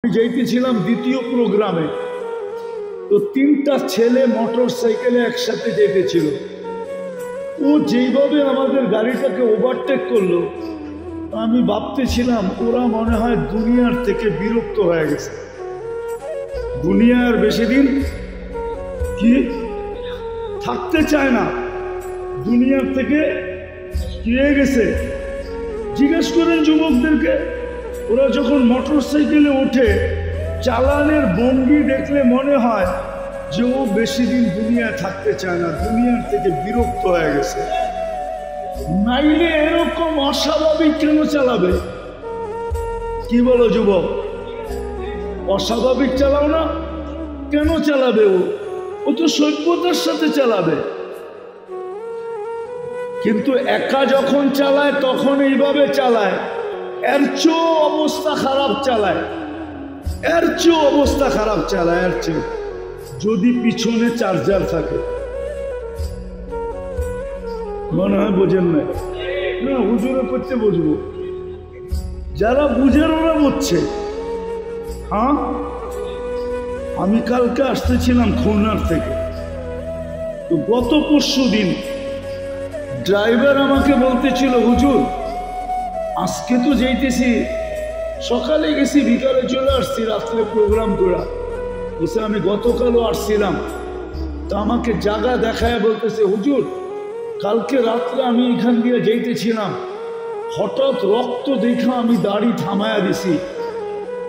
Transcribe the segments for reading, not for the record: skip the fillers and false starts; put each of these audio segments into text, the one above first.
আমি যাইতেছিলাম দ্বিতীয় প্রোগ্রামে, তো তিনটা ছেলে মোটর সাইকেলে একসাথে যেতেছিল। ও যেইভাবে আমাদের গাড়িটাকে ওভারটেক করলো, আমি ভাবতেছিলাম ওরা মনে হয় দুনিয়ার থেকে বিরক্ত হয়ে গেছে। দুনিয়ার বেশি দিন কি থাকতে চায় না, দুনিয়ার থেকে কি হয়ে গেছে। জিজ্ঞেস করেন যুবকদেরকে, ওরা যখন মোটর সাইকেলে ওঠে চালানের ভঙ্গি দেখলে মনে হয় যে ও বেশি দিন দুনিয়ায় থাকতে চায় না, দুনিয়ার থেকে বিরক্ত হয়ে গেছে। নাইলে এরকম অস্বাভাবিক কেন চালাবে? কি বলো যুবক? অস্বাভাবিক চালাও না, কেন চালাবে? ও তো সভ্যতার সাথে চালাবে। কিন্তু একা যখন চালায় তখন এইভাবে চালায়, এর চেয়েও অবস্থা খারাপ চালায়, এর চেয়েও অবস্থা খারাপ চালায়, এর চেয়ে যদি পিছনে চার্জার থাকে। মনে হয় বোঝেন না? না, হুজুরে করতে বুঝবো, যারা বুঝেন ওরা বুঝছে। হ্যাঁ, আমি কালকে আসতেছিলাম খুলনার থেকে, তো গত পরশু দিন ড্রাইভার আমাকে বলতেছিল, হুজুর আজকে তো যাইতেছি, সকালে গেছি বিকালে চলে আসছি, রাত্রে প্রোগ্রাম করা বসে। আমি গতকালও আসছিলাম, তা আমাকে জায়গা দেখায় বলতেছে, হুজুর কালকে রাত্রে আমি এখান দিয়ে যাইতেছিলাম, হঠাৎ রক্ত দেখা আমি গাড়ি থামায়া দিছি,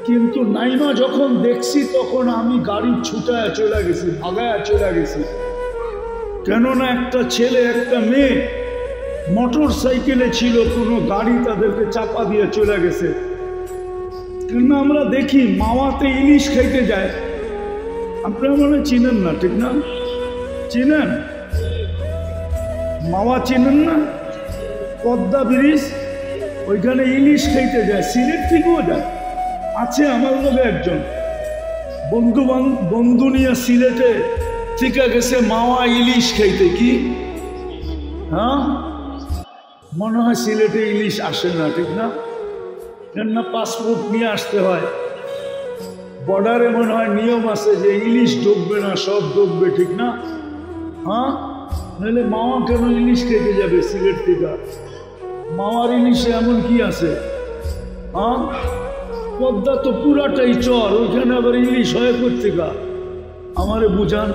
কিন্তু নাইমা যখন দেখছি তখন আমি গাড়ি ছুটায় চলে গেছি, ভাগায় চলে গেছি। কেননা একটা ছেলে একটা মেয়ে মোটর সাইকেলে ছিল, কোনো গাড়ি তাদেরকে চাপা দিয়ে চলে গেছে। কেননা আমরা দেখি মাওয়াতে ইলিশ খাইতে যায়, আপনারা মনে চিনেন না, ঠিক না? চিনেন মাওয়া? চিনেন না? পদ্মা ব্রিজ, ওইখানে ইলিশ খাইতে যায়, সিলেট থেকেও যায়। আছে আমার লোকে একজন বন্ধু নিয়ে সিলেটে থেকে গেছে মাওয়া ইলিশ খাইতে। কি হ্যাঁ, মনে হয় সিলেটে ইলিশ আসে না, ঠিক না? কেননা পাসপোর্ট নিয়ে আসতে হয়, বর্ডারে মনে হয় নিয়ম আছে যে ইলিশ ঢুকবে না, সব ঢুকবে, ঠিক না? হ্যাঁ, নাহলে মাওয়া কেন ইলিশ খেতে যাবে সিলেট থেকে? মাওয়ার ইলিশে এমন কি আছে? হ্যাঁ, পদ্মা তো পুরাটাই চর, ওইখানে আবার ইলিশ হয় কোত্থেকে? আমারে বুঝান,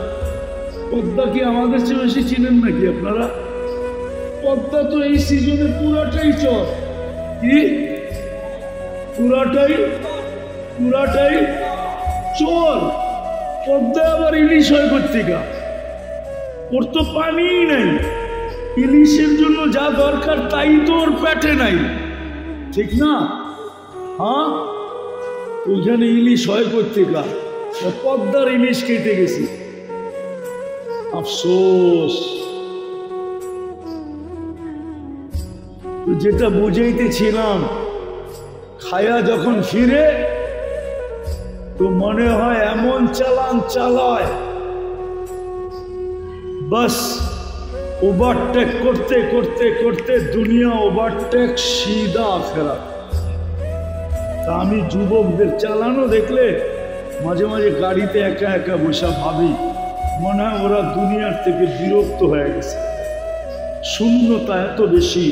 পদ্মা কি আমাদের চেয়ে বেশি চিনেন নাকি আপনারা? পদ্মা তো এই সিজনে পুরাটাই চর। কি পুরাটাই চর? পদ্মা আবার ইলিশ হয় কোত্থেকে? ওর তো পানিই নাই, ইলিশের জন্য যা দরকার তাই তো ওর পেটে নাই, ঠিক না? হ্যাঁ, ওইখানে ইলিশ হয় কোত্থেকে? পদ্মার ইলিশ কেটে গেছি, আফসোস। যেটা বুঝাইতেছিলাম, খায়া যখন ফিরে তো মনে হয় এমন চালান চালায়, বাস ওভারটেক করতে করতে করতে দুনিয়া ওভারটেক, সিধা আখেরাত। তা আমি যুবকদের চালানো দেখলে মাঝে মাঝে গাড়িতে একা একা বসে ভাবি, মনে হয় ওরা দুনিয়ার থেকে বিরক্ত হয়ে গেছে। শূন্যতা এত বেশি,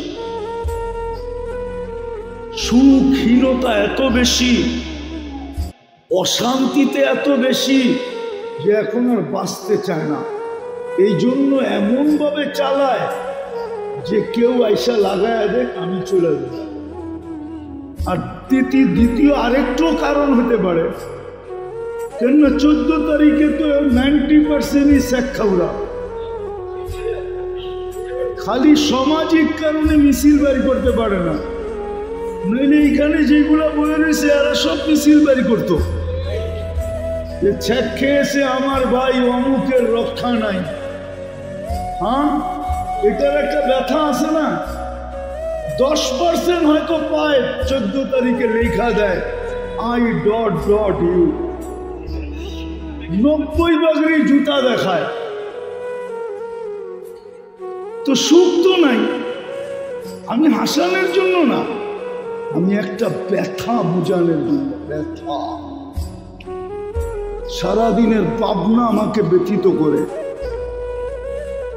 সুখহীনতা এত বেশি, অশান্তিতে এত বেশি যে এখন আর বাঁচতে চায় না। এই জন্য এমনভাবে চালায় যে কেউ আইসা লাগায় দেখ আমি চলে যাব। আর দ্বিতীয় আরেকটু কারণ হতে পারে, কেননা 14 তারিখে তো 90%ই শেখ খাওয়া, খালি সামাজিক কারণে মিছিল বাড়ি করতে পারে না, নইলে এইখানে যেগুলো বলে রয়েছে এরা সব মিছিল বাড়ি করতো যে ছেক খেয়েছে আমার ভাই অমুকের রক্ষা নাই। হ্যাঁ, এটার একটা ব্যথা আছে না? 10% হয়তো পায়, 14 তারিখে লেখা দেয় I.U, 90 জুতা দেখায়, তো সুখ তো নাই। আমি হাসানের জন্য না, আমি একটা ব্যথা বোঝানোর জন্য, ব্যথা। সারাদিনের ভাবনা আমাকে ব্যথিত করে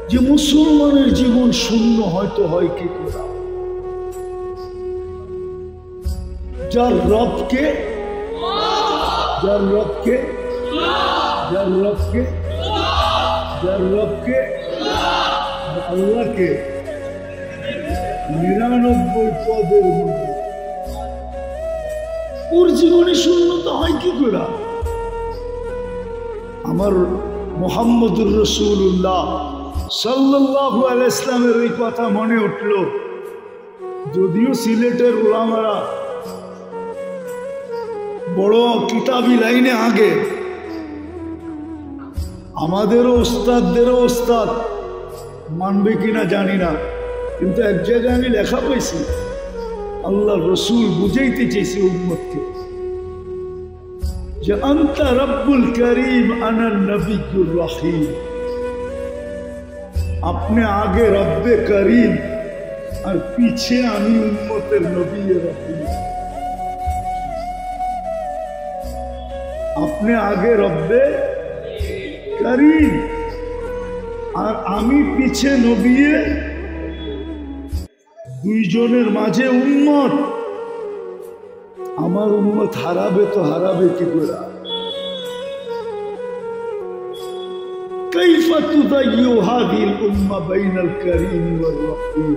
যে মুসলমানের জীবন শূন্য হয়তো হয় কি করে। যার রবকে যার রবকে যার রবকে যার রবকে আল্লাহকে 99 পদের মধ্যে ওর জীবনে শূন্যতা হয় কি করে। আমার মুহাম্মদুর রাসূলুল্লাহ সাল্লাল্লাহু আলাইহি ইসলামের এই কথা মনে উঠল। যদিও সিলেটের উলামারা বড় কিতাবি লাইনে আগে, আমাদেরও ওস্তাদদেরও ওস্তাদ, মানবে কিনা জানি না, কিন্তু এক জায়গায় আমি লেখা পাইছি আল্লাহ রসুল বুঝাইতে চেয়েছি উম্মতকে যে আনতা রব্বুল করিম আনা নবিয়্যুর রহিম। আপনি আগে রব্বে করিম আর পিছে আমি উম্মতের নবী রহিম। আপনি আগে রব্বে করিম আর আমি পিছে নবী, দুইজনের মাঝে উম্মত। আমার উম্মত হারাবে তো হারাবে কি করে। কাইফা তুদাইয়ু হাযিহিল উম্মাহ বাইনাল কারীম ওয়ার রহিম।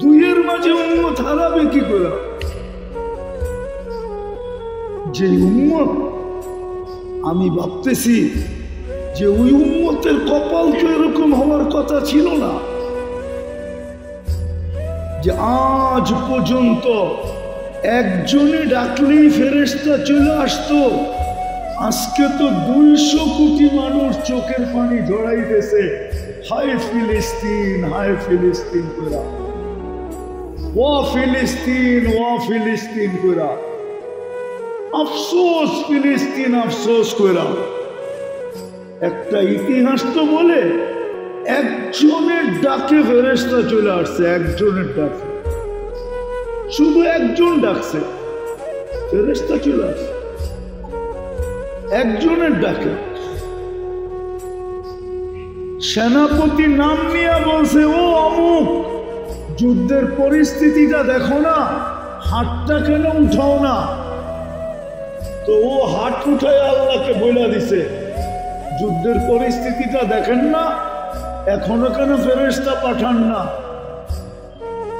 দুইয়ের মাঝে উম্মত হারাবে কি করে। যে উম্মত আমি ভাবতেছি যে ওই উম্মতের কপাল তো এরকম হওয়ার কথা ছিল না যে আজ পর্যন্ত একজনে ডাকলেই ফেরেশতা চলে আসতো। আজকে তো 200 কোটি মানুষ চোখের পানি ঝরাইতেছে, হায় ফিলিস্তিন, হায় ফিলিস্তিন করা, ওয়া ফিলিস্তিন, ওয়া ফিলিস্তিন করা, আফসোস ফিলিস্তিন, আফসোস করা। একটা ইতিহাস তো বলে একজনের ডাকে ফেরেশতা চলে আসছে, একজনের ডাকে, শুধু একজন ডাকছে ফেরেশতা চলে আসছে, একজনের ডাকে। সেনাপতি নাম নিয়ে বলছে, ও অমুক, যুদ্ধের পরিস্থিতিটা দেখো না, হাতটা কেন উঠাও না। তো ও হাত উঠায় আল্লাহকে বলে দিছে, যুদ্ধের পরিস্থিতিটা দেখেন না, এখনো কেন ফেরেশতা পাঠান না।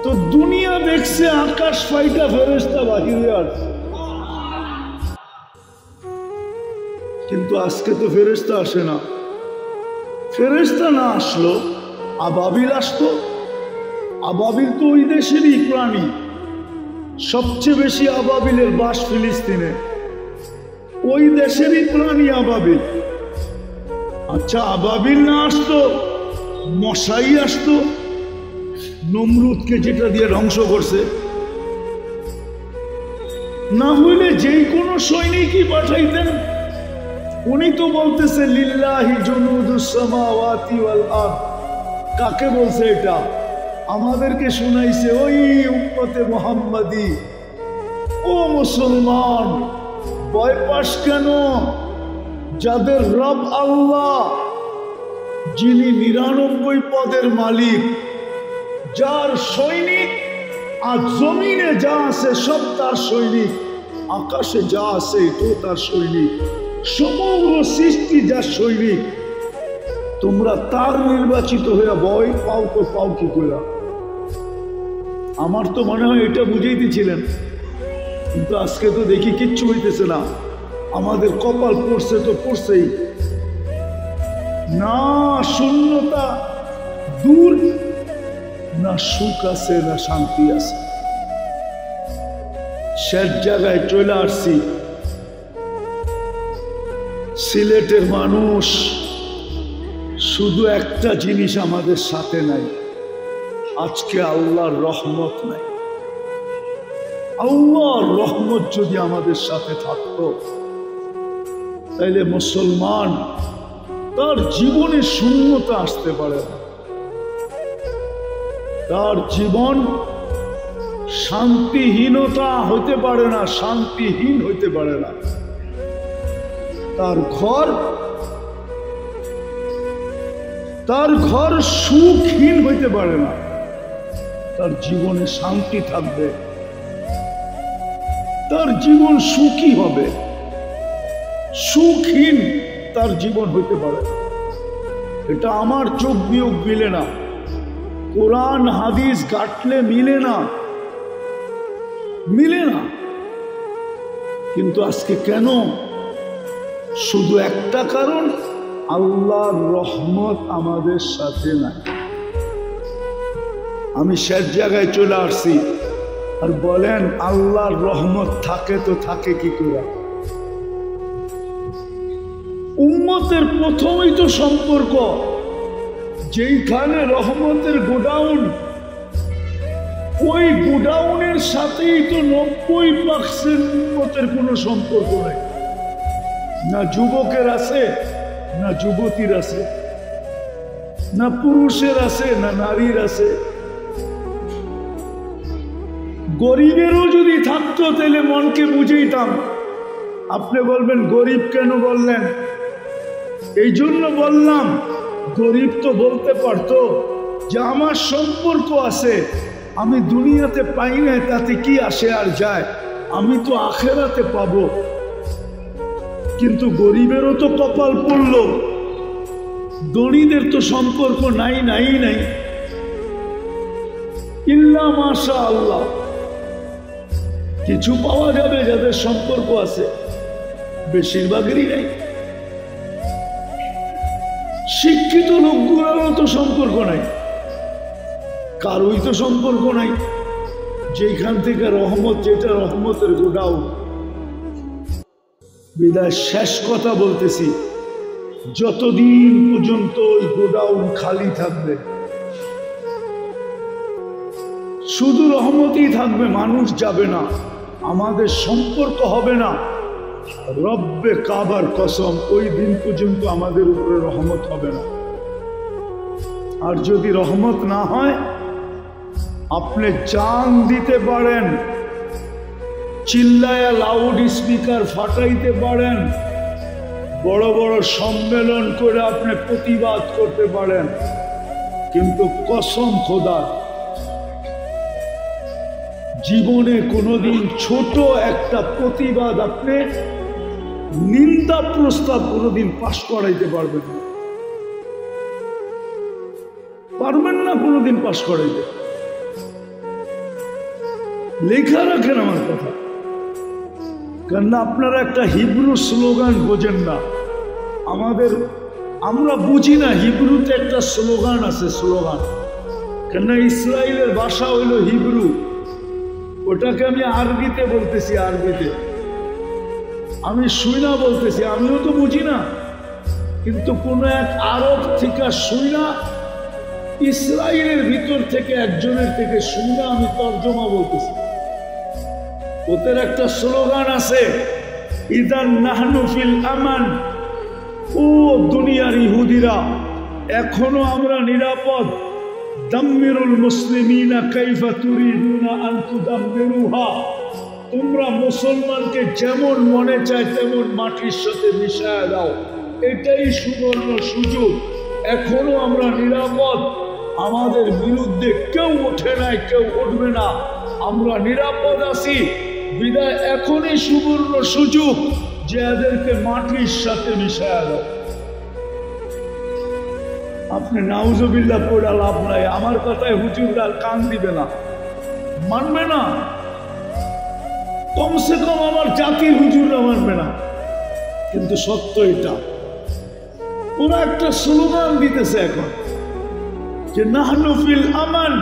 তো দুনিয়া দেখছে আকাশ ফাইটা ফেরেশতা বাহিরে আসছে, কিন্তু আজকে তো ফেরেশতা আসে না। ফেরেশতা না আসলো আবাবিল আসতো। আবাবিল তো ওই দেশেরই প্রাণী, সবচেয়ে বেশি আবাবিলের বাস ফিলিস্তিনে, ওই দেশেরই প্রাণী আবাবিল। আচ্ছা, আবাবিল না আসতো মশাই আসতো, নমরুদকে যেটা দিয়ে ধ্বংস করছে। না হইলে যেই কোনো সৈনিকই পাঠাইতেন। উনি তো বলতেছে লিল্লাহি জুনুদুস সামাওয়াতি ওয়াল আরদ। কাকে বলছে এটা? আমাদেরকে শুনাইছে ওই উম্মতে মুহাম্মাদি। ও মুসলমান, ভয় পাস কেন? যাদের রব আল্লাহ, যিনি 99 পদের মালিক, যার সৈনিক আর জমিনে যা আছে সব তার সৈনিক, আকাশে যা আছে এটাও তার সৈনিক, সমগ্র সৃষ্টি যার সৈনিক। তোমরা তার নির্বাচিত হয়ে ভয় পাও তো পাও কি করে? আমার তো মনে হয় এটা বুঝাইতেছিলেন, কিন্তু আজকে তো দেখি কিচ্ছু হইতেছে না। আমাদের কপাল পড়ছে তো পড়ছেই না, শূন্যতা দূর, না সুখ আছে না শান্তি আছে। শেষ জায়গায় চলে আসছি। সিলেটের মানুষ, শুধু একটা জিনিস আমাদের সাথে নাই, আজকে আল্লাহর রহমত নাই। আল্লাহর রহমত যদি আমাদের সাথে থাকতো, তাইলে মুসলমান তার জীবনে শূন্যতা আসতে পারে না, তার জীবন শান্তিহীনতা হইতে পারে না, শান্তিহীন হইতে পারে না। তার ঘর সুখহীন হইতে পারে না, তার জীবনে শান্তি থাকবে, তার জীবন সুখী হবে। সুখহীন তার জীবন হইতে পারে, এটা আমার চোখ বিয়োগ মিলে না, কোরআন হাদিস ঘাটলে মিলে না। কিন্তু আজকে কেন? শুধু একটা কারণ, আল্লাহর রহমত আমাদের সাথে নাই। আমি শেষ জায়গায় চলে আসছি, আর বলেন আল্লাহর রহমত থাকে তো থাকে কি করে? উম্মতের প্রথমেই তো সম্পর্ক, যেইখানে রহমতের গোডাউন, ওই গোডাউনের সাথেই তো 90% উম্মতের কোনো সম্পর্ক নাই। না যুবকের আছে, না যুবতীর আছে, না পুরুষের আছে, না নারীর আছে। গরিবেরও যদি থাকতো তাহলে মনকে বুঝাইতাম। আপনি বলবেন গরিব কেন বললেন? এই জন্য বললাম, গরিব তো বলতে পারতো যে আমার সম্পর্ক আছে, আমি দুনিয়াতে পাই না, তাতে কি আসে আর যায়, আমি তো আখেরাতে পাবো। কিন্তু গরিবেরও তো কপাল পড়ল, ধনীদের তো সম্পর্ক নাই। ইল্লা মাশা আল্লাহ, কিছু পাওয়া যাবে যাদের সম্পর্ক আছে, বেশিরভাগেরই নাই। শিক্ষিত লোকগুলোরও তো সম্পর্ক নাই, কারোই তো সম্পর্ক নাই। যেখান থেকে রহমত, যেটা রহমতের গোডাউন। বিদায় শেষ কথা বলতেছি, যতদিন পর্যন্ত ওই গোডাউন খালি থাকবে, শুধু রহমতই থাকবে, মানুষ যাবে না, আমাদের সম্পর্ক হবে না, রব্বে কাবার কসম, ওই দিন পর্যন্ত আমাদের উপরে রহমত হবে না। আর যদি রহমত না হয়, আপনি জান দিতে পারেন, চিল্লায়া লাউড স্পিকার ফাটাইতে পারেন, বড় বড় সম্মেলন করে আপনি প্রতিবাদ করতে পারেন, কিন্তু কসম খোদার, জীবনে কোনোদিন ছোট একটা প্রতিবাদ, আপনি নিন্দা প্রস্তাব কোনোদিন পাশ করাইতে পারবেন না, কোনোদিন পাশ করাইতে। লেখা রাখেন আমার কথা, কেননা আপনারা একটা হিব্রু স্লোগান বোঝেন না। আমরা বুঝি না, হিব্রুতে একটা স্লোগান আছে, স্লোগান। কেননা ইসরায়েলের ভাষা হইল হিব্রু, ওটাকে আমি আরবিতে বলতেছি, আরবিতে আমি শুইনা বলতেছি, আমিও তো বুঝি না, কিন্তু কোন এক আরব থেকে শুইনা, ইসরায়েলের ভিতর থেকে একজনের থেকে শুইনা আমি তর্জমা বলতেছি। ওদের একটা স্লোগান আছে, ইদান নাহনু ফিল আমান। ও দুনিয়ার ইহুদিরা, এখনো আমরা নিরাপদ। দাম্মিরুল মুসলিমিনা কাইফা তুরিদুনা আন তুদাম্মিরুহা। তোমরা মুসলমানকে যেমন মনে চায় তেমন মাটির সাথে মিশায় দাও, এটাই সুবর্ণ সুযোগ। এখনো আমরা নিরাপদ, আমাদের বিরুদ্ধে কেউ ওঠে নাই, কেউ উঠবে না, আমরা নিরাপদ আছি। বিদায় এখনই সুবর্ণ সুযোগ যে এদেরকে মাটির সাথে মিশায় দাও। আপনি নাউজুবিল্লাহ পড়া লাভ নাই, আমার কথায় হুজুররা কান দিবে না, মানবে না, কমসে কম আমার জাতির হুজুররা মানবে না। কিন্তু সত্য এটা, ওরা একটা স্লোগান দিতেছে এখন যে নাহনু ফিল আমান,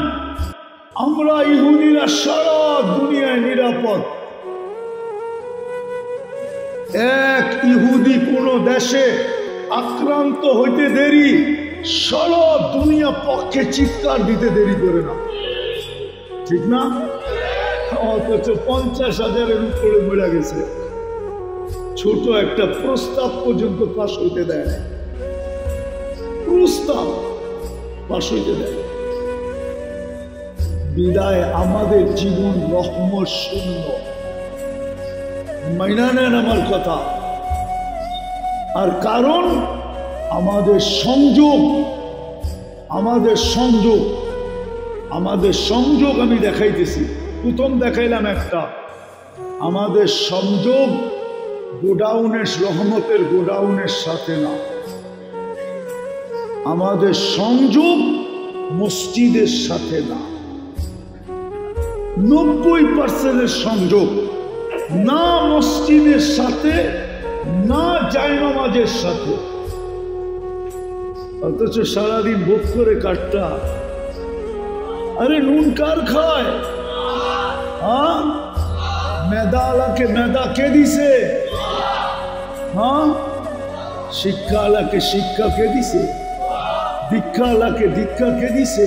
আমরা ইহুদিরা সারা দুনিয়ায় নিরাপদ। এক ইহুদি কোন দেশে আক্রান্ত হইতে দেরি, সারা দুনিয়া পক্ষে চিৎকার দিতে দেরি করে না, ঠিক না? অথচ 50,000-এর উপরে মরে গেছে, ছোট একটা প্রস্তাব পর্যন্ত পাশ হইতে দেয় না, প্রস্তাব পাশ হইতে দেয়। বিদায় আমাদের জীবন রহমত শূন্য। মাইনা নেন আমার কথা, আর কারণ আমাদের সংযোগ, আমাদের সংযোগ, আমাদের সংযোগ আমি দেখাইতেছি। প্রথম দেখাইলাম একটা, আমাদের সংযোগ গোডাউনের, রহমতের গোডাউনের সাথে না, আমাদের সংযোগ মসজিদের সাথে না। 90% সংযোগ না মসজিদের সাথে, না জায়নামাজের সাথে। অথচ সারাদিন ভোগ করে কাটটা। আরে নুন কার খায়? হ্যাঁ, মেদা আলাকে মেদা কে দিছে? হ্যাঁ, শিক্ষা আলাকে শিক্ষা কে দিছে? দীক্ষা আলাকে দীক্ষা কে দিছে?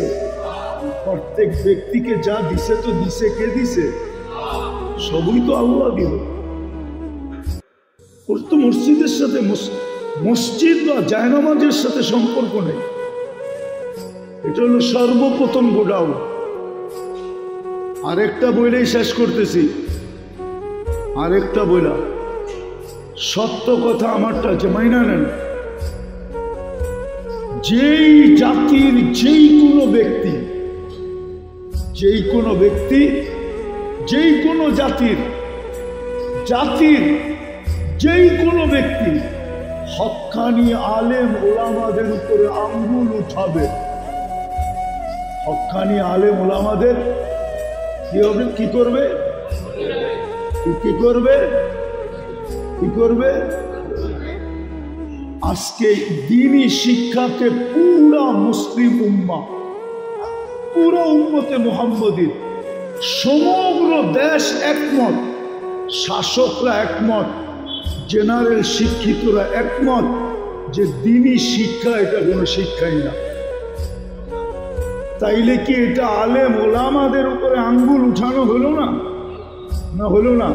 প্রত্যেক ব্যক্তিকে যা দিছে তো দিছে কে দিছে? সবই তো আল্লাহ দিল। ওর তো মসজিদের সাথে, মসজিদ বা জায়নামাজের সাথে সম্পর্ক নেই। এটা হলো সর্বপ্রথম গোডাউন। আরেকটা বইলেই শেষ করতেছি, আরেকটা বইলা সত্য কথা আমারটা যে মাইনা নেন। যেই জাতির যেই কোনো ব্যক্তি, যেই কোনো ব্যক্তি, যেই কোনো জাতির যেই কোনো ব্যক্তি হক্কানি আলেম ওলামাদের উপরে আঙ্গুল উঠাবে, হক্কানি আলেম ওলামাদের কি হবে? কি করবে? কি করবে? কি করবে? আজকে দ্বীনি শিক্ষাকে পুরা মুসলিম উম্মাহ, পুরো উম্মতে মুহাম্মদী, সমগ্র দেশ একমত, শাসকরা একমত, জেনারেল শিক্ষিতরা একমত যে দ্বীনি শিক্ষা এটা কোনো শিক্ষাই না। তাইলে কি এটা আলেম ওলামাদের উপরে আঙ্গুল উঠানো হলো না? না হলো না?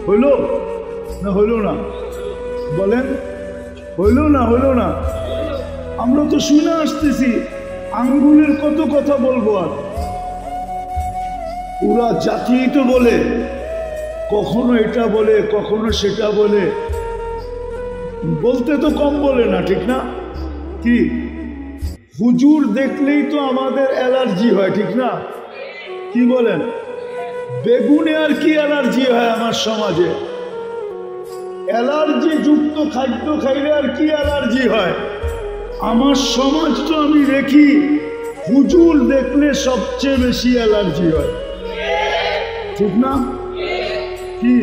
হলো না? হলো না? বলেন, হলো না? হলো না? আমরা তো শুনে আসতেছি, আঙ্গুলের কত কথা বলবো আর। পুরা জাতি তো বলে, কখনো এটা বলে, কখনো সেটা বলে, বলতে তো কম বলে না, ঠিক না? কি হুজুর দেখলেই তো আমাদের অ্যালার্জি হয়, ঠিক না? কি বলেন? বেগুনে আর কি অ্যালার্জি হয় আমার সমাজে? অ্যালার্জি যুক্ত খাদ্য খাইলে আর কি অ্যালার্জি হয় আমার সমাজ? তো আমি দেখি হুজুর দেখলে সবচেয়ে বেশি অ্যালার্জি হয়, ঠিক না? কি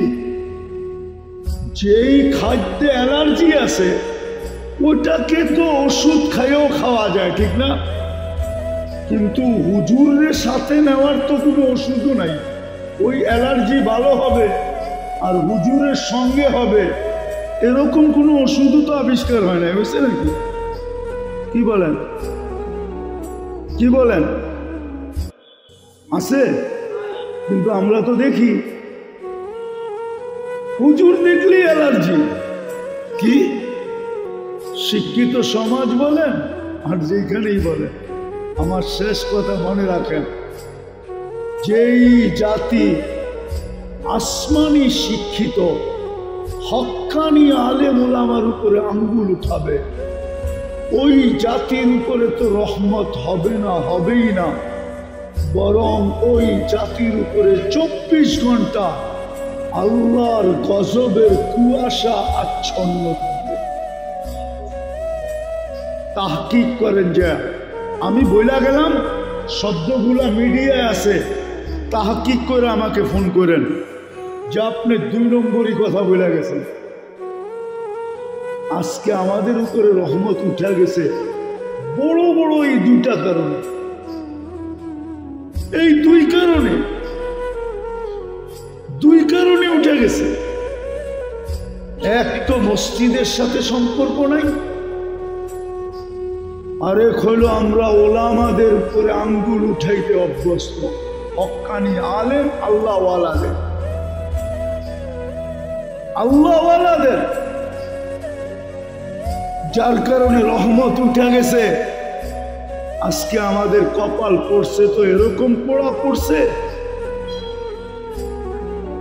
যেই খাদ্যে অ্যালার্জি আছে ওটাকে তো ওষুধ খাইয়েও খাওয়া যায়, ঠিক না? কিন্তু হুজুরের সাথে নেওয়ার তো কোনো ওষুধও নাই। ওই অ্যালার্জি ভালো হবে আর হুজুরের সঙ্গে হবে, এরকম কোনো ওষুধও তো আবিষ্কার হয় না, বুঝছে নাকি? কি বলেন? কি বলেন? আছে? কিন্তু আমরা তো দেখি হুজুর দেখলেই অ্যালার্জি। কি শিক্ষিত সমাজ বলেন আর যেখানেই বলেন, আমার শেষ কথা মনে রাখেন, যেই জাতি আসমানি শিক্ষিত হক্কানি আলেম ওলামার উপরে আঙ্গুল উঠাবে, ওই জাতির উপরে তো রহমত হবে না, হবেই না, বরং ওই জাতির উপরে 24 ঘন্টা আল্লাহর গজবের কুয়াশা আচ্ছন্ন থাকবে। তাহকিক করেন, যে আমি বইলা গেলাম, শব্দগুলা মিডিয়ায় আছে, তাহকিক করে আমাকে ফোন করেন যে আপনি 2 নম্বরই কথা বলে গেছেন। আজকে আমাদের উপরে রহমত উঠে গেছে বড় বড় এই 2টা কারণে, এই 2 কারণে, 2 কারণে উঠে গেছে। এক তো মসজিদের সাথে সম্পর্ক নাই, আরেক হলো আমরা ওলামাদের উপরে আঙ্গুল উঠাইতে অভ্যস্ত, হক্কানি আলেম আল্লাহওয়ালাদের, আল্লাহওয়ালাদের, যার কারণে রহমত উঠে গেছে। আজকে আমাদের কপাল পড়ছে তো এরকম পোড়া পড়ছে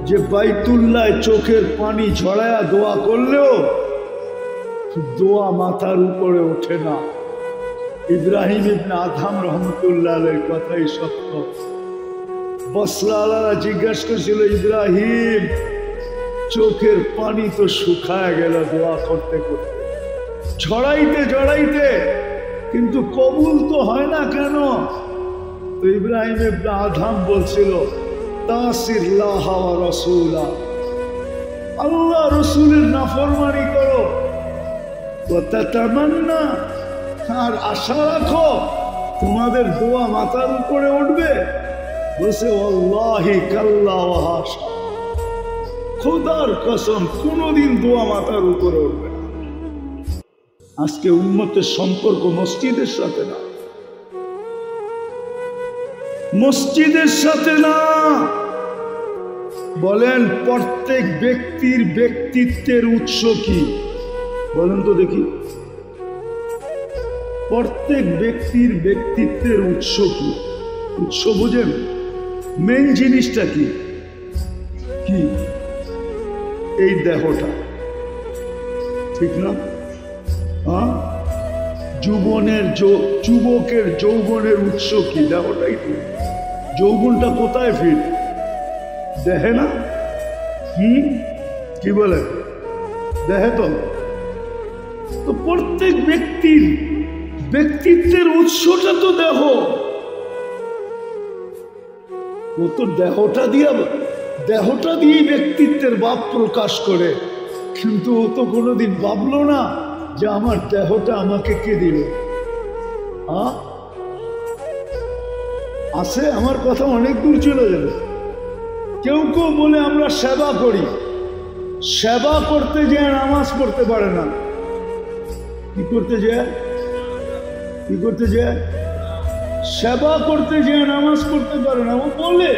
যে বাইতুল্লাহ চোখের পানি ঝরায়া দোয়া করলেও দোয়া মাথার উপরে ওঠে না। ইব্রাহিম ইবনে আদহাম রহমতুল্লাহ আলাইহির কথাই সত্য। বসরাওয়ালারা জিজ্ঞাসা করেছিল, ইব্রাহিম চোখের পানি তো শুকায় গেল দোয়া করতে করতে, ঝড়াইতে, কিন্তু কবুল তো হয় না কেন? তো ইব্রাহিম ইবনে আদহাম বলছিল, তাসিল্লাহ ওয়া রাসূলা, আল্লাহ রসুলের নাফরমানি করো, ওয়া তাতামান্না, আর আশা রাখো তোমাদের দোয়া মাথার উপরে উঠবে। বলছে ওয়াল্লাহি কাল্লা ওয়া হাশা, খোদার কসম কোনদিন দোয়া মাথার উপরে উঠবে না। আজকে উম্মতের সম্পর্ক মসজিদের সাথে না, মসজিদের সাথে না। বলেন প্রত্যেক ব্যক্তির ব্যক্তিত্বের উৎস কি? বলেন তো দেখি, প্রত্যেক ব্যক্তির ব্যক্তিত্বের উৎস কি? উৎস বুঝেন? মেন জিনিসটা কি? কি? এই দেহটা, ঠিক না? হ্যাঁ, যুবকের যৌবনের উৎস কি? দেহটাই তো। যৌবনটা কোথায় ফিট? দেহে না? কি বলে? দেহে তো। তো প্রত্যেক ব্যক্তির ব্যক্তিত্বের উৎসটা তো দেহ। ও তো দেহটা দিয়ে ব্যক্তিত্বের ভাব প্রকাশ করে, কিন্তু ও তো কোনোদিন ভাবলো না যে আমার দেহটা আমাকে কে দিল। আছে, আমার কথা অনেক দূর চলে যাবে। কেউ বলে আমরা সেবা করি, সেবা করতে যেয়ে নামাজ পড়তে পারে না। কি করতে যায়? সেবা করতে যেয়ে নামাজ পড়তে পারে না। ও বলে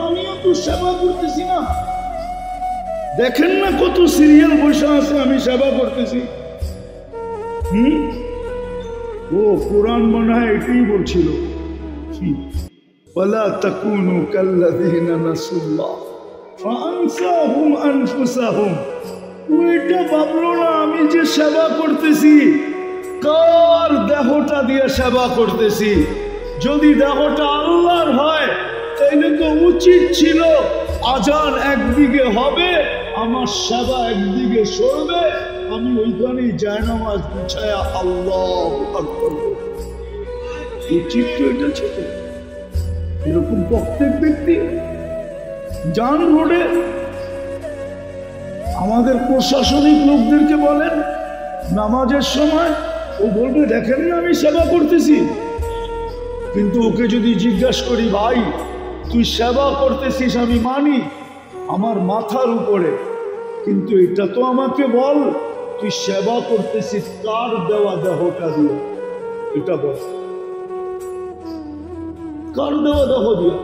আমিও তো সেবা করতেছি না, দেখেন না কত সিরিয়াল বসে আছে, আমি সেবা করতেছি। ও কোরআন মনে হয় এটাই বলছিল, ওয়ালা তাকুনু কাল্লাযীনা নাসুল্লাহ ফাআনসাহুম আনফুসাহুম। ওইটা ভাবলো না আমি যে সেবা করতেছি, কার দেহটা দিয়ে সেবা করতেছি। যদি দেহটা আল্লাহর হয় তাইলে তো উচিত ছিল আজান একদিকে হবে, আমার সেবা একদিকে সরবে, আমি ওইখানেই জায়নামাজ বিছায়া আল্লাহু আকবার। উচিত তো এটা ছিল। এরকম প্রত্যেক ব্যক্তি যান রোডে, আমাদের প্রশাসনিক লোকদেরকে বলেন নামাজের সময়, ও বলবে দেখেন না আমি সেবা করতেছি। কিন্তু ওকে যদি জিজ্ঞাসা করি, ভাই তুই সেবা করতেছিস আমি মানি, আমার মাথার উপরে, কিন্তু এটা তো আমাকে বল তুই সেবা করতেছিস কার দেওয়া দেহটা দিয়ে? এটা বল, কার দেওয়া দেহ দিয়ে?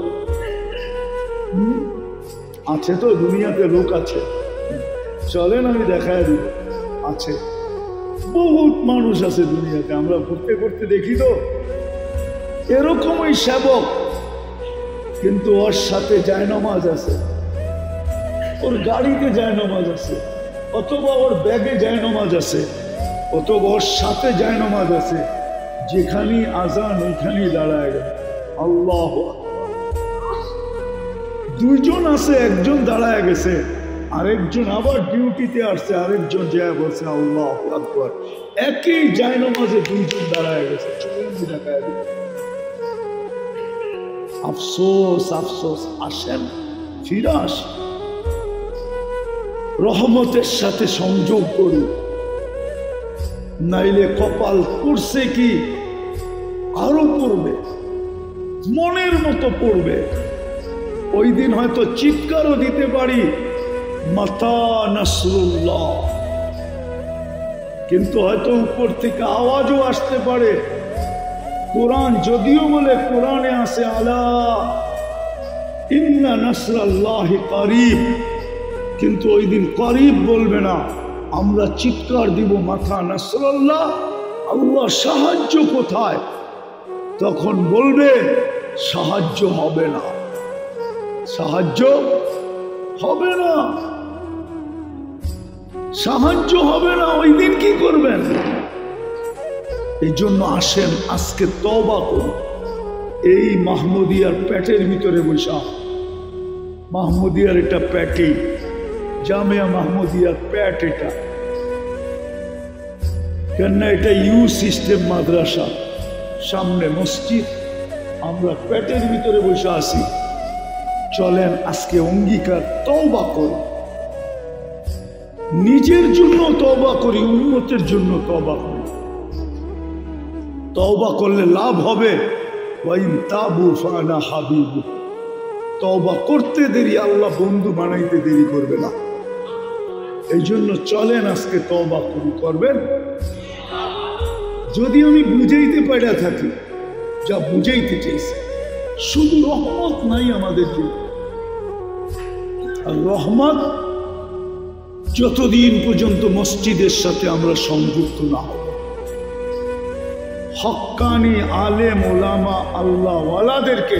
আছে তো দুনিয়াতে লোক আছে, চলেন আমি দেখায় দিব। আছে, বহুত মানুষ আছে দুনিয়াতে, আমরা ঘুরতে ঘুরতে দেখি তো এরকমই সেবক, কিন্তু ওর সাথে জায়নামাজ আছে, ওর গাড়িতে জায়নামাজ আছে, অথবা ওর ব্যাগে জায়নামাজ আছে, অথবা ওর সাথে জায়নামাজ আছে, যেখানেই আজান ওইখানেই দাঁড়ায় গেল আল্লাহ। দুইজন আছে, একজন দাঁড়ায় গেছে, আরেকজন আবার ডিউটিতে আসছে, আরেকজন যায় বলছে আল্লাহু আকবার। একই জায়নামাজে দুইজন দাঁড়ায় গেছে। আফসোস, আফসোস। আসেন, ফিরে আসেন, রহমতের সাথে সংযোগ করুন, নাইলে কপাল পড়ছে কি আরো পড়বে, মনের মতো পড়বে। ওই দিন হয়তো চিৎকারও দিতে পারি মাতা নাসরুল্লাহ, কিন্তু হয়তো উপর থেকে আওয়াজও আসতে পারে। কোরআন যদিও বলে, কোরআনে আছে আলা ইন্না নাসরাল্লাহি করিব, কিন্তু ওই দিন করিব বলবে না, আমরা চিৎকার দিব মাতা নাসরুল্লাহ, আল্লাহ সাহায্য কোথায়? তখন বলবে সাহায্য হবে না, সাহায্য হবে না। সাহায্য হবে না, ওই দিন কি করবেন? এই জন্য আসেন আজকে তওবা করুন। এই মাহমুদিয়ার পেটের ভিতরে বসা, মাহমুদিয়ার এটা প্যাটি, জামিয়া মাহমুদিয়ার প্যাট এটা, কেননা এটা ইউ সিস্টেম মাদ্রাসা, সামনে মসজিদ, আমরা পেটের ভিতরে বসে আছি। চলেন আজকে অঙ্গীকার, তওবা করুন, নিজের জন্য তওবা করি, উম্মতের জন্য তওবা করি। তওবা করলে লাভ হবে, ওয়াইন তাবু ফানা হাবিবু। তওবা করতে দেরি, আল্লাহ বন্ধু বানাইতে দেরি করবে না। এই জন্য চলেন আজকে তওবা করি। করবেন? যদি আমি বুঝাইতে পারা থাকি যা বুঝাইতে চাইছি, শুধু রহমত নাই আমাদের জন্য। আর রহমত যতদিন পর্যন্ত মসজিদের সাথে আমরা সংযুক্ত না হব, হক্কানি আলেম ওলামা আল্লাহ ওয়ালাদেরকে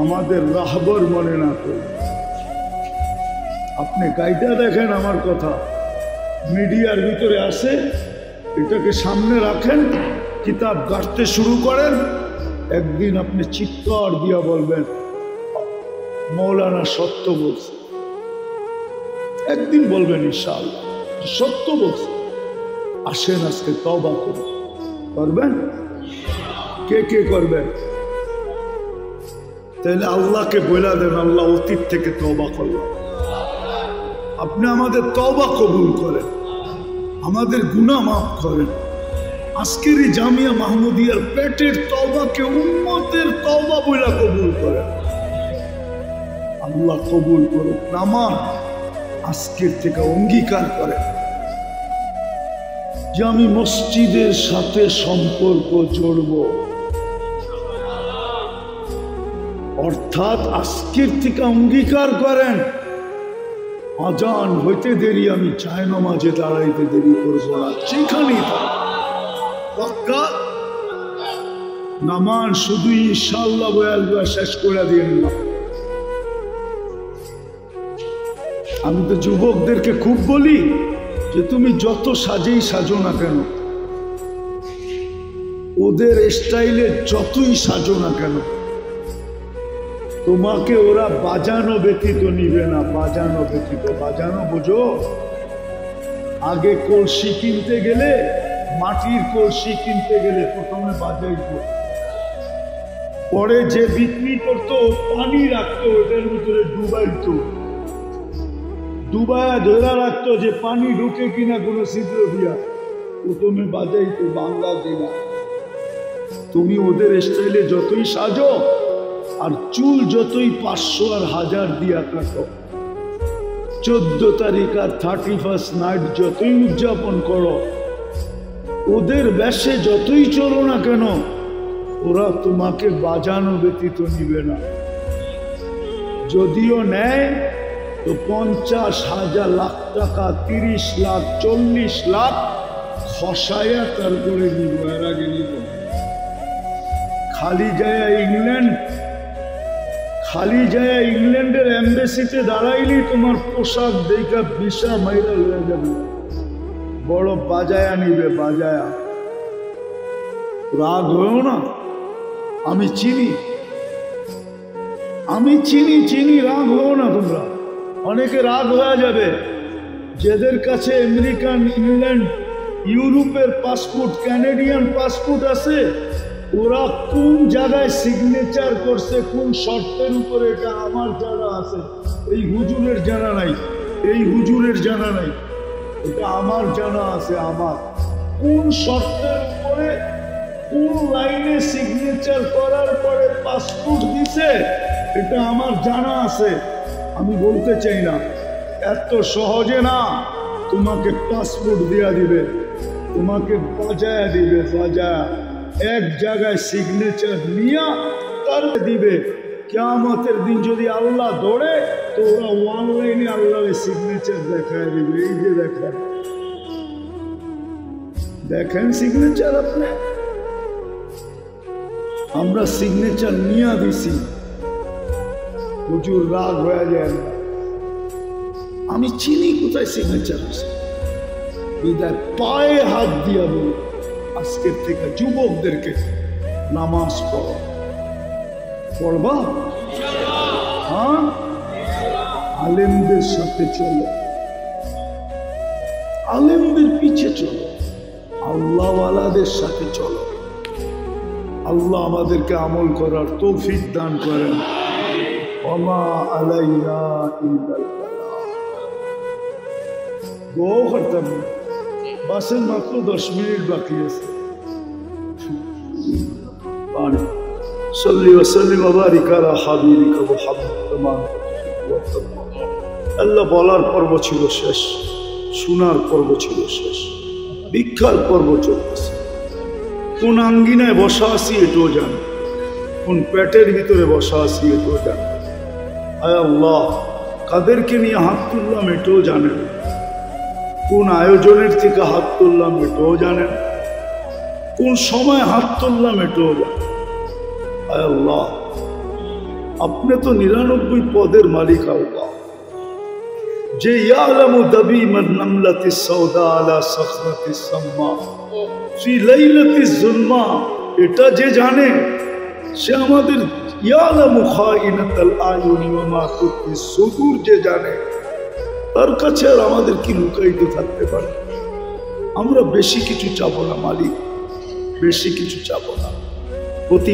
আমাদের রাহবর মনে না করি। আপনি গাইডা দেখেন, আমার কথা মিডিয়ার ভিতরে আসে, এটাকে সামনে রাখেন, কিতাব গাঁটতে শুরু করেন, একদিন আপনি চিৎকার দিয়া বলবেন মৌলানা সত্য বলছে। একদিন বলবেন ইনশাআল্লাহ সত্য বলছে। আসেন আজকে তওবা করুন। করবেন? কে কে করবেন? তাহলে আল্লাহকে বলে দেন, আল্লাহ অতীত থেকে তওবা করলাম, আপনি আমাদের তওবা কবুল করেন, আমাদের গুনাহ মাফ করেন। আজকের এই জামিয়া মাহমুদিয়ার পেটের তওবাকে উম্মতের তওবা বলে কবুল করেন। আল্লাহ কবুল করুন। নামাজ আজকের থেকে অঙ্গীকার করেন যে আমি মসজিদের সাথে সম্পর্ক জড়ব, অর্থাৎ আজকের থেকে অঙ্গীকার করেন আজান হইতে দেরি আমি জায়নামাজে দাঁড়াইতে দেরি করবো না, যেখানেই পাক্কা নামান শুধু ইনশাআল্লাহ বয়ালবা শেষ করে দিন না। আমি তো যুবকদেরকে খুব বলি যে তুমি যত সাজেই সাজো না কেন, ওদের স্টাইলে যতই সাজো না কেন, তোমাকে ওরা বাজানো ব্যতীত নিবে না। বাজানো ব্যতীত, বাজানো বোঝো? আগে কলসি কিনতে গেলে, মাটির কলসি কিনতে গেলে প্রথমে বাজাইতো, পরে যে বিক্রি করতো পানি রাখতো, ওটার ভিতরে ডুবাইতো, ডুবায়া ধরা রাখতো যে পানি ঢুকে কিনা কোনো ছিদ্র দিয়া, প্রথমে বাজাইতো বাংলা দিনা। তুমি ওদের স্টাইলে যতই সাজো আর চুল যতই 500 আর 1000 দিয়া কাটো, 14 তারিখ আর 31 নাইট যতই উদযাপন করো, ওদের বেশে যতই চলো না কেন, ওরা তোমাকে বাজানো ব্যতীত নিবে না। যদিও নেয় তো 50,000 লাখ টাকা, 30 লাখ 40 লাখ খসায়া তারপরে নিব, এর আগে নিব। খালি যায় ইংল্যান্ডের এম্বাসিতে দাঁড়াইলেই তোমার পোশাক দেখা ভিসা মাইরা হয়ে যাবে, বড় বাজায়া নিবে, বাজায়া। রাগ হয়েও না, আমি চিনি, রাগ হয়েও না তোমরা। অনেকে রাগ হয়ে যাবে, যাদের কাছে আমেরিকান, ইংল্যান্ড, ইউরোপের পাসপোর্ট, কানাডিয়ান পাসপোর্ট আছে, ওরা কোন জায়গায় সিগনেচার করছে, কোন শর্তের উপরে, এটা আমার জানা আছে, এই হুজুরের জানা নাই, এই হুজুরের জানা নাই, এটা আমার জানা আছে। আমার কোন শর্তের উপরে, কোন লাইনে সিগনেচার করার পরে পাসপোর্ট দিছে, এটা আমার জানা আছে। আমি বলতে চাই না, এত সহজে না তোমাকে পাসপোর্ট দেয়া দিবে, তোমাকে বাজায়া দিবে, বাজায়া এক জায়গায় সিগনেচার নিয়ে তার দিবে। কিয়ামতের দিন যদি আল্লাহ ধরে তো ওরা অনলাইনে আল্লাহর সিগনেচার দেখায় দিবে। এই যে দেখেন সিগনেচার, আপনি আমরা সিগনেচার নিয়ে দিছি, হুজুর রাগ হয়ে যায় না। আমি চিনি কোথায় সিগনেচার আছে, বিদায় পায়ে হাত দিয়া বল, আজকের থেকে যুবকদেরকে নামাজ পড়ো। পড়বা? হ্যাঁ, আলেমদের সাথে চলো, আলেমদের পিছে চলো, আল্লাহওয়ালাদের সাথে চলো। আল্লাহ আমাদেরকে আমল করার তৌফিক দান করেন। ওমা আলাইনা ইল্লাল বালাগ। দোয়া করতাম না, বাসের মাত্র 10 মিনিট বাকি আছে। সাল্লি ওয়া সাল্লিম ওয়া বারিক আলা হাবিবিকা মুহাম্মদ। আল্লাহ বলার পর্ব ছিল শেষ, শোনার পর্ব ছিল শেষ, ভিক্ষার পর্ব চলতেছে। কোন আঙ্গিনায় বসা আছি এটাও জান, কোন পেটের ভিতরে বসা আছি এটাও জান। আয় আল্লাহ, কাদেরকে নিয়ে হাত তুললাম এটাও জানেন, কোন আয়োজনের থেকে হাত তুললাম এটাও জানেন, কোন সময় হাত তুললাম এটাও জানেন। আয় আল্লাহ, আপনি তো 99 পদের মালিক আল্লাহ, যে ইয়ালামু দাবিমান নামলাতিস সাওদা আলা সাখরাতিস সাম্মা ফি লাইলাতিজ যুলমা, এটা যে জানে সে আমাদের ইয়ালামু খাইনাতাল আয়ুনি ওয়া মা তুখফিস সুদূর যে জানে, তার কাছে আর আমাদের কি লুকাইতে থাকতে পারে। আমরা বেশি কিছু চাবো না মালিক, বেশি কিছু চাবো না। প্রতি